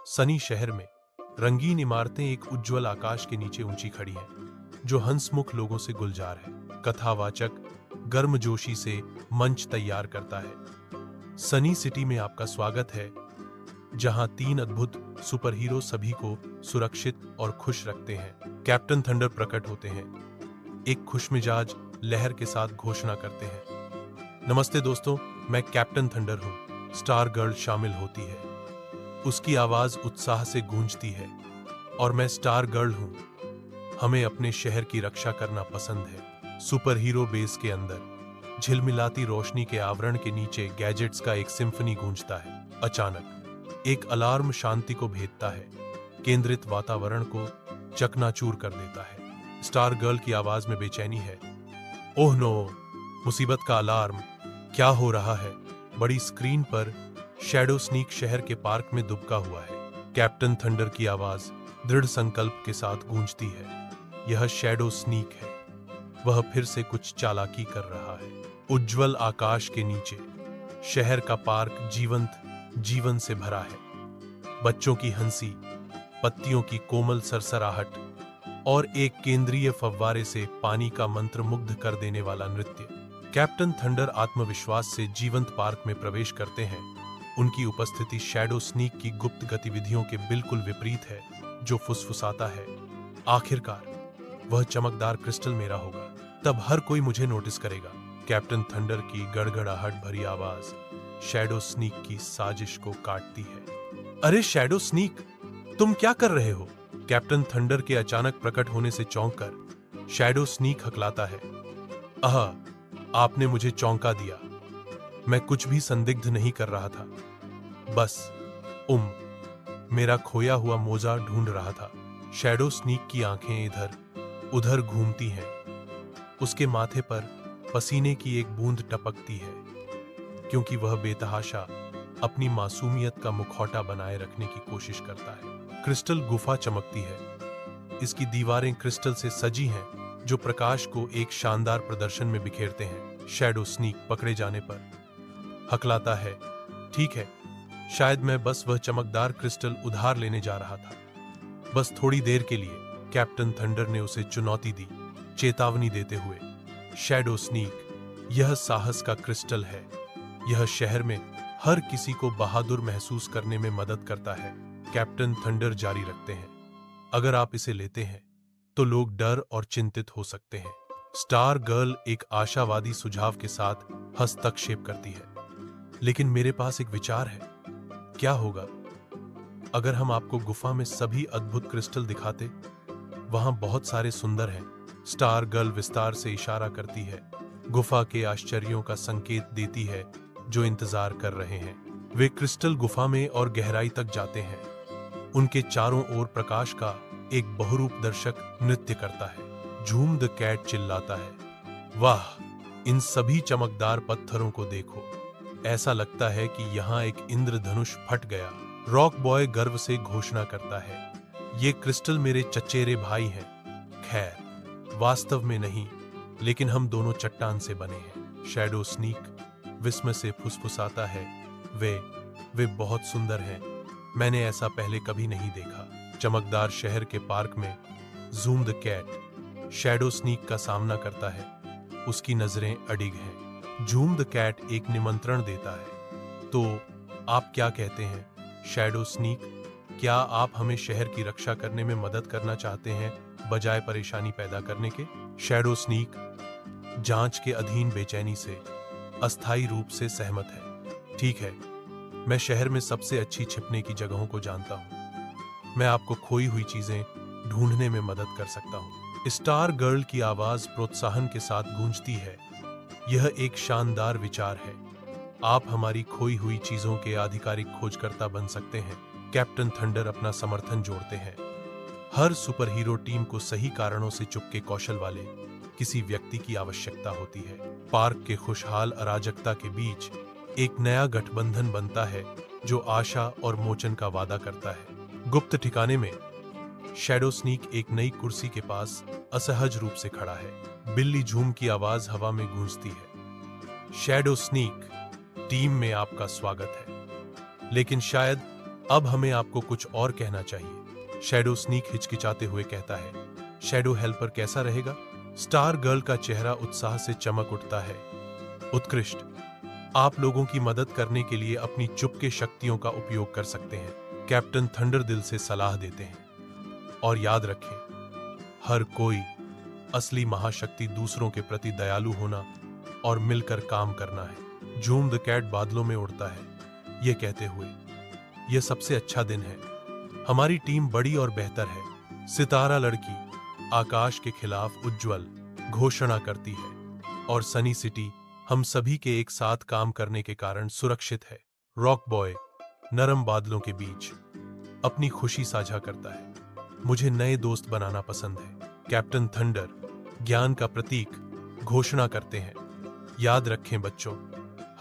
सनी शहर में रंगीन इमारतें एक उज्जवल आकाश के नीचे ऊंची खड़ी हैं, जो हंसमुख लोगों से गुलजार है। कथावाचक गर्मजोशी से मंच तैयार करता है। सनी सिटी में आपका स्वागत है, जहां तीन अद्भुत सुपर हीरो सभी को सुरक्षित और खुश रखते हैं। कैप्टन थंडर प्रकट होते हैं, एक खुशमिजाज लहर के साथ घोषणा करते हैं, नमस्ते दोस्तों, मैं कैप्टन थंडर हूं। स्टार गर्ल शामिल होती है, उसकी आवाज उत्साह से गूंजती है, और मैं स्टार गर्ल हूं। हमें अपने शहर की रक्षा करना पसंद है। सुपर हीरो बेस के अंदर झिलमिलाती रोशनी के आवरण के नीचे गैजेट्स का एक सिम्फनी गूंजता है। अचानक एक अलार्म शांति को भेदता है, केंद्रित वातावरण को चकनाचूर कर देता है। स्टार गर्ल की आवाज में बेचैनी है, ओह नो, मुसीबत का अलार्म, क्या हो रहा है? बड़ी स्क्रीन पर शैडो स्नीक शहर के पार्क में दुबका हुआ है। कैप्टन थंडर की आवाज दृढ़ संकल्प के साथ गूंजती है, यह शैडो स्नीक है, वह फिर से कुछ चालाकी कर रहा है। उज्जवल आकाश के नीचे शहर का पार्क जीवन से भरा है। बच्चों की हंसी, पत्तियों की कोमल सरसराहट और एक केंद्रीय फव्वारे से पानी का मंत्र मुग्ध कर देने वाला नृत्य। कैप्टन थंडर आत्मविश्वास से जीवंत पार्क में प्रवेश करते हैं। उनकी उपस्थिति शैडो स्नीक की गुप्त गतिविधियों के बिल्कुल विपरीत है, जो फुसफुसाता है, आखिरकार वह चमकदार क्रिस्टल मेरा होगा, तब हर कोई मुझे नोटिस करेगा। कैप्टन थंडर की गड़गड़ाहट भरी आवाज शैडो स्नीक की साजिश को काटती है। अरे शैडो स्नीक, तुम क्या कर रहे हो? कैप्टन थंडर के अचानक प्रकट होने से चौंककर शैडो स्नीक हकलाता है, आपने मुझे चौंका दिया। मैं कुछ भी संदिग्ध नहीं कर रहा था, बस मेरा खोया हुआ मोजा ढूंढ रहा था। शैडो स्नीक की आंखें इधर उधर घूमती हैं, उसके माथे पर पसीने की एक बूंद टपकती है, क्योंकि वह बेतहाशा अपनी मासूमियत का मुखौटा बनाए रखने की कोशिश करता है। क्रिस्टल गुफा चमकती है, इसकी दीवारें क्रिस्टल से सजी हैं, जो प्रकाश को एक शानदार प्रदर्शन में बिखेरते हैं। शैडो स्नीक पकड़े जाने पर हकलाता है, ठीक है, शायद मैं बस वह चमकदार क्रिस्टल उधार लेने जा रहा था, बस थोड़ी देर के लिए। कैप्टन थंडर ने उसे चुनौती दी, चेतावनी देते हुए, शैडो स्नीक, यह साहस का क्रिस्टल है, यह शहर में हर किसी को बहादुर महसूस करने में मदद करता है। कैप्टन थंडर जारी रखते हैं, अगर आप इसे लेते हैं तो लोग डर और चिंतित हो सकते हैं। स्टार गर्ल एक आशावादी सुझाव के साथ हस्तक्षेप करती है, लेकिन मेरे पास एक विचार है। क्या होगा अगर हम आपको गुफा में सभी अद्भुत क्रिस्टल दिखाते? वहां बहुत सारे सुंदर हैं। स्टार गर्ल विस्तार से इशारा करती है, गुफा के आश्चर्यों का संकेत देती है जो इंतजार कर रहे हैं। वे क्रिस्टल गुफा में और गहराई तक जाते हैं। उनके चारों ओर प्रकाश का एक बहुरूप दर्शक नृत्य करता है। झूम द कैट चिल्लाता है, वाह, इन सभी चमकदार पत्थरों को देखो, ऐसा लगता है कि यहाँ एक इंद्रधनुष फट गया। रॉक बॉय गर्व से घोषणा करता है, ये क्रिस्टल मेरे चचेरे भाई हैं। खैर, वास्तव में नहीं, लेकिन हम दोनों चट्टान से बने हैं। शैडो स्नीक विस्मय से फुसफुसाता है, वे बहुत सुंदर हैं, मैंने ऐसा पहले कभी नहीं देखा। चमकदार शहर के पार्क में Zoom the cat Shadow Sneak का सामना करता है, उसकी नजरें अडिग हैं। जूम द कैट एक निमंत्रण देता है, तो आप क्या कहते हैं शैडो स्नीक? क्या आप हमें शहर की रक्षा करने में मदद करना चाहते हैं, बजाय परेशानी पैदा करने के? शैडो स्नीक जांच के अधीन बेचैनी से अस्थायी रूप से सहमत है। ठीक है, मैं शहर में सबसे अच्छी छिपने की जगहों को जानता हूं, मैं आपको खोई हुई चीजें ढूंढने में मदद कर सकता हूं। स्टार गर्ल की आवाज प्रोत्साहन के साथ गूंजती है, यह एक शानदार विचार है, आप हमारी खोई हुई चीजों के आधिकारिक खोजकर्ता बन सकते हैं। कैप्टन थंडर अपना समर्थन जोड़ते हैं, हर सुपर हीरो टीम को सही कारणों से चुपके कौशल वाले किसी व्यक्ति की आवश्यकता होती है। पार्क के खुशहाल अराजकता के बीच एक नया गठबंधन बनता है, जो आशा और मोचन का वादा करता है। गुप्त ठिकाने में शैडो स्नीक एक नई कुर्सी के पास असहज रूप से खड़ा है। बिल्ली झूम की आवाज हवा में गूंजती है, शैडो स्नीक, टीम में आपका स्वागत है, लेकिन शायद अब हमें आपको कुछ और कहना चाहिए। शैडो स्नीक हिचकिचाते हुए कहता है। शैडो हेल्पर कैसा रहेगा? स्टार गर्ल का चेहरा उत्साह से चमक उठता है। उत्कृष्ट। आप लोगों की मदद करने के लिए अपनी चुपके शक्तियों का उपयोग कर सकते हैं। कैप्टन थंडर दिल से सलाह देते हैं। और याद रखें, हर कोई असली महाशक्ति दूसरों के प्रति दयालु होना और मिलकर काम करना है। जूम द कैट बादलों में उड़ता है, ये कहते हुए, यह सबसे अच्छा दिन है। हमारी टीम बड़ी और बेहतर है। सितारा लड़की आकाश के खिलाफ उज्जवल घोषणा करती है और सनी सिटी हम सभी के एक साथ काम करने के कारण सुरक्षित है। रॉक बॉय नरम बादलों के बीच अपनी खुशी साझा करता है। मुझे नए दोस्त बनाना पसंद है। कैप्टन थंडर ज्ञान का प्रतीक घोषणा करते हैं। याद रखें बच्चों,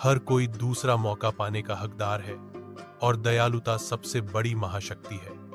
हर कोई दूसरा मौका पाने का हकदार है और दयालुता सबसे बड़ी महाशक्ति है।